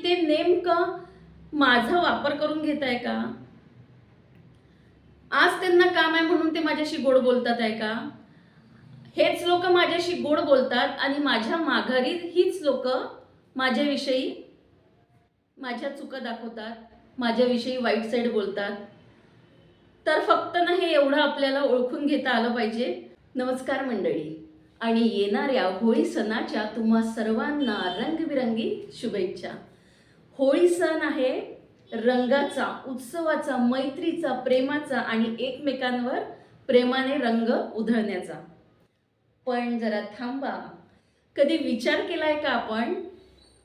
ते नेमकं माझा वापर करून घेत आहे का? आज त्यांना काम आहे म्हणून ते माझ्याशी गोड बोलतात आहे का? हेच लोक माझ्याशी गोड बोलतात आणि माझ्या माघारी हीच लोक माझ्याविषयी माझ्या चुका दाखवतात, माझ्याविषयी वाईट साईड बोलतात. तर फक्त ना हे एवढं आपल्याला ओळखून घेता आलं पाहिजे. नमस्कार मंडळी, आणि येणाऱ्या होळी सणाच्या तुम्हा सर्वांना रंगबिरंगी शुभेच्छा. होळी सण आहे रंगाचा, उत्सवाचा, मैत्रीचा, प्रेमाचा आणि एकमेकांवर प्रेमाने रंग उधळण्याचा. पण जरा थांबा, कधी विचार केलाय का आपण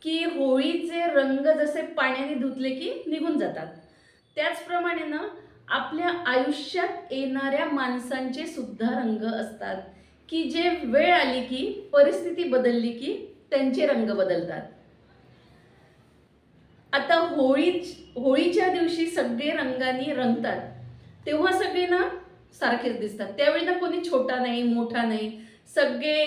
की होळीचे रंग जसे पाण्याने धुतले की निघून जातात, त्याचप्रमाणे ना आपल्या आयुष्यात येणाऱ्या माणसांचे सुद्धा रंग असतात की जे वेळ आली की, परिस्थिती बदलली की त्यांचे रंग बदलतात. आता होळीच्या दिवशी सगळे रंगाने रंगतात, तेव्हा सगळे ना सारखेच दिसतात. त्यावेळी ना कोणी छोटा नाही, मोठा नाही, सगळे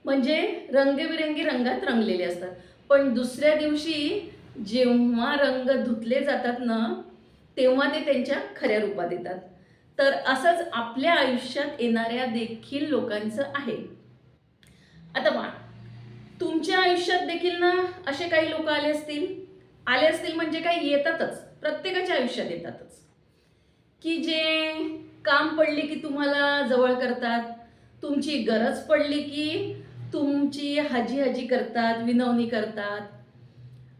म्हणजे रंगबिरंगी रंगात रंगलेले असतात. पण दुसऱ्या दिवशी जेव्हा रंग धुतले जातात ना, तेव्हा ते त्यांच्या खऱ्या रूपात येतात. तर असंच आपल्या आयुष्यात येणाऱ्या देखील लोकांचं आहे. आता पहा, तुमच्या आयुष्यात देखील ना असे काही लोक आले असतील म्हणजे काही येतातच, प्रत्येकाच्या आयुष्यात येतातच, की जे काम पडले की तुम्हाला जवळ करतात, तुमची गरज पडली की तुमची हाजी करतात, विनवणी करतात,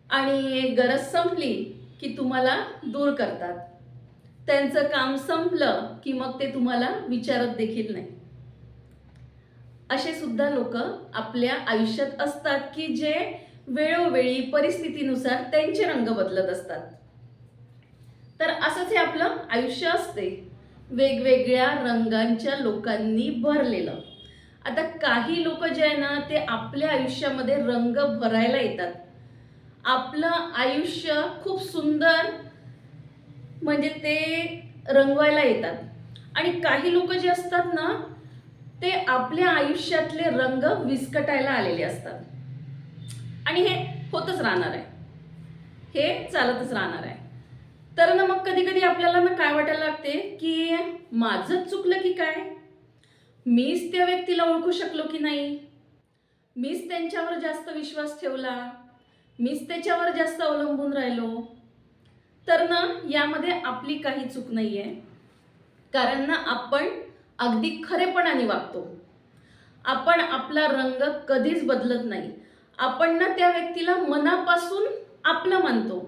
आणि गरज संपली की तुम्हाला दूर करतात. त्यांचं काम संपलं की मग ते तुम्हाला विचारत देखील नाही. असे सुद्धा लोक आपल्या आयुष्यात असतात की जे वेळोवेळी परिस्थितीनुसार त्यांचे रंग बदलत असतात. तर असंच हे आपलं आयुष्य असते, वेगवेगळ्या रंगांच्या लोकांनी भरलेलं. आता काही लोक जे आहे ना, ते आपल्या आयुष्यामध्ये रंग भरायला येतात. आपलं आयुष्य खूप सुंदर म्हणजे ते रंगवायला येतात. आणि काही लोक जे असतात ना, ते आपल्या आयुष्यातले रंग विस्कटायला आलेले असतात. आणि हे होतच राहणार आहे, हे चालतच राहणार आहे. तर ना मग कधी कधी आपल्याला ना काय वाटायला लागते की माझंच चुकलं की काय, मीच त्या व्यक्तीला ओळखू शकलो की नाही, मीच त्यांच्यावर जास्त विश्वास ठेवला, मीच त्याच्यावर जास्त अवलंबून राहिलो. तर ना यामध्ये आपली काही चूक नाही आहे, कारण ना आपण अगदी खरेपणाने वागतो. आपण आपला रंग कधीच बदलत नाही. आपण ना त्या व्यक्तीला मनापासून आपलं मानतो,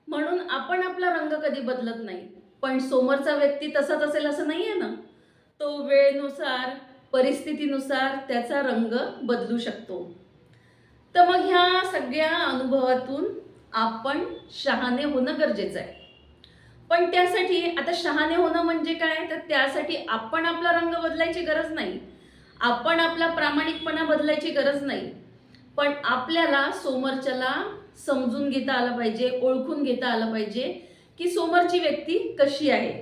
म्हणून आपण आपला रंग कधी बदलत नाही. पण समोरचा व्यक्ती तसाच असेल असं नाही आहे ना, तो वेळेनुसार, परिस्थितीनुसार त्याचा रंग बदलू शकतो. तर मग ह्या सगळ्या अनुभवातून आपण शहाणे होणं गरजेचं आहे. पण त्यासाठी आता शहाणे होणं म्हणजे काय, तर त्यासाठी आपण आपला रंग बदलायची गरज नाही, आपण आपला प्रामाणिकपणा बदलायची गरज नाही. पण आपल्याला समोरच्याला समजून घेता आलं पाहिजे, ओळखून घेता आलं पाहिजे की समोरची व्यक्ती कशी आहे,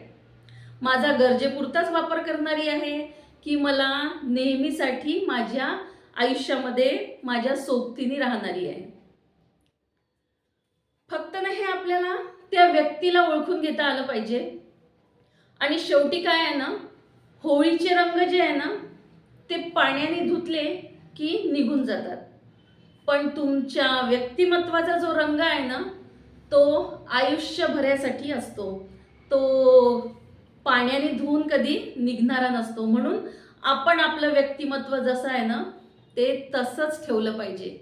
माझा गरजेपुरताच वापर करणारी आहे की मला नेहमीसाठी माझ्या आयुष्यामध्ये माझ्या सोबतीने राहणारी आहे. फक्त ना हे आपल्याला त्या व्यक्तीला ओळखून घेता आलं पाहिजे. आणि शेवटी काय आहे ना, होळीचे रंग जे आहे ना, ते पाण्याने धुतले की निघून जातात. पण तुमच्या व्यक्तिमत्वाचा जो रंग आहे ना, तो आयुष्यभरासाठी असतो. तो पाण्याने धुवून कधी निघणारा नसतो. म्हणून आपण आपलं व्यक्तिमत्व जसं आहे ना, ते तसंच ठेवलं पाहिजे.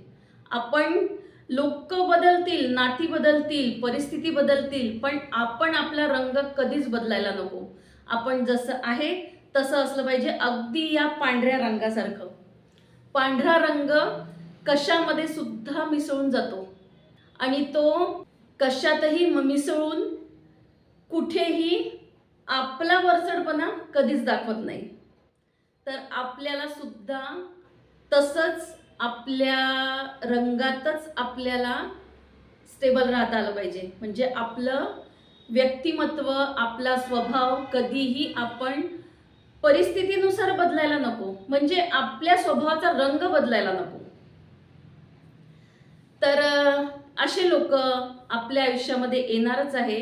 आपण, लोक बदलतील, नाती बदलतील, परिस्थिती बदलतील, पण आपण आपला रंग कधीच बदलायला नको. आपण जसं आहे तसं असलं पाहिजे, अगदी या पांढऱ्या रंगासारखं. पांढरा रंग कशामध्ये सुद्धा मिसळून जातो आणि तो कशातही मिसळून कुठेही आपला वरचढपणा कधीच दाखवत नाही. तर आपल्याला सुद्धा तसंच आपल्या रंगातच आपल्याला स्टेबल राहता आलं पाहिजे. म्हणजे आपलं व्यक्तिमत्व, आपला स्वभाव कधीही आपण परिस्थितीनुसार बदलायला नको, म्हणजे आपल्या स्वभावाचा रंग बदलायला नको. तर असे लोक आपल्या आयुष्यामध्ये येणारच आहे.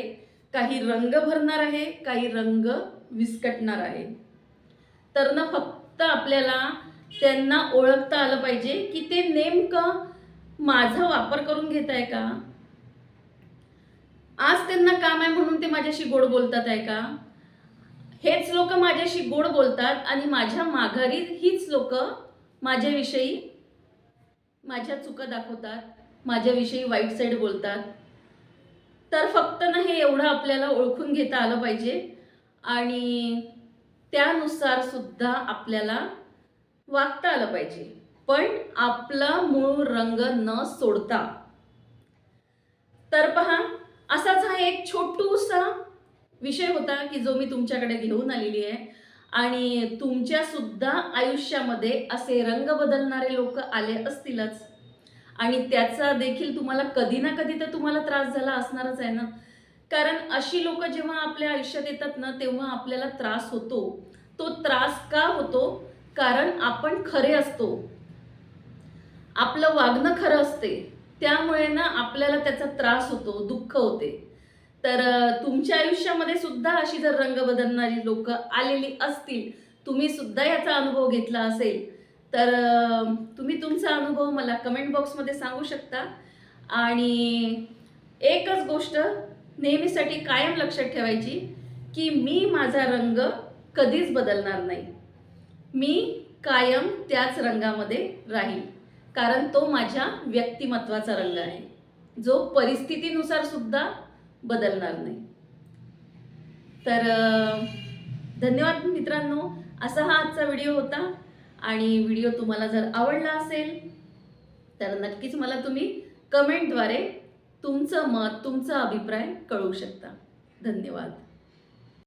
काही रंग भरणार आहे, काही रंग विस्कटणार आहे. तर ना फक्त आपल्याला त्यांना ओळखता आलं पाहिजे की ते नेमकं माझा वापर करून घेत आहे का, आज त्यांना काम आहे म्हणून ते माझ्याशी गोड बोलतात आहे का, हेच लोक माझ्याशी गोड बोलतात आणि माझ्या माघारी हीच लोक माझ्याविषयी माझ्या चुका दाखवतात, माझ्याविषयी वाईट साईड बोलतात. तर फक्त ना हे एवढं आपल्याला ओळखून घेता आलं पाहिजे आणि त्यानुसार सुद्धा आपल्याला वागता आलं पाहिजे, पण आपला मूळ रंग न सोडता. तर पहा, असाच हा एक छोटूसा विषय होता की जो मी तुमच्याकडे घेऊन आलेली आहे. आणि तुमच्या सुद्धा आयुष्यामध्ये असे रंग बदलणारे लोक आले असतीलच आणि त्याचा देखील तुम्हाला कधी ना कधी तर तुम्हाला त्रास झाला असणारच आहे ना. कारण अशी लोक जेव्हा आपल्या आयुष्यात येतात ना तेव्हा आपल्याला त्रास होतो. तो त्रास का होतो? कारण आपण खरे असतो, आपलं वागणं खरं असते, त्यामुळे ना आपल्याला त्याचा त्रास होतो, दुःख होते. तर तुमच्या आयुष्यामध्ये सुद्धा अशी जर रंग बदलणारी लोक आलेली असतील, तुम्ही सुद्धा याचा अनुभव घेतला असेल, तर तुम्ही तुमचा अनुभव मला कमेंट बॉक्समध्ये सांगू शकता. आणि एकच गोष्ट नेहमीसाठी कायम लक्षात ठेवायची की मी माझा रंग कधीच बदलणार नाही. मी कायम त्याच रंगामध्ये राहील, कारण तो माझ्या व्यक्तिमत्वाचा रंग आहे, जो परिस्थितीनुसार सुद्धा बदलणार नाही. तर धन्यवाद मित्रांनो. असा हा आजचा व्हिडिओ होता आणि व्हिडिओ तुम्हाला जर आवडला असेल तर नक्कीच मला तुम्ही कमेंटद्वारे तुमचं मत, तुमचा अभिप्राय कळवू शकता. धन्यवाद.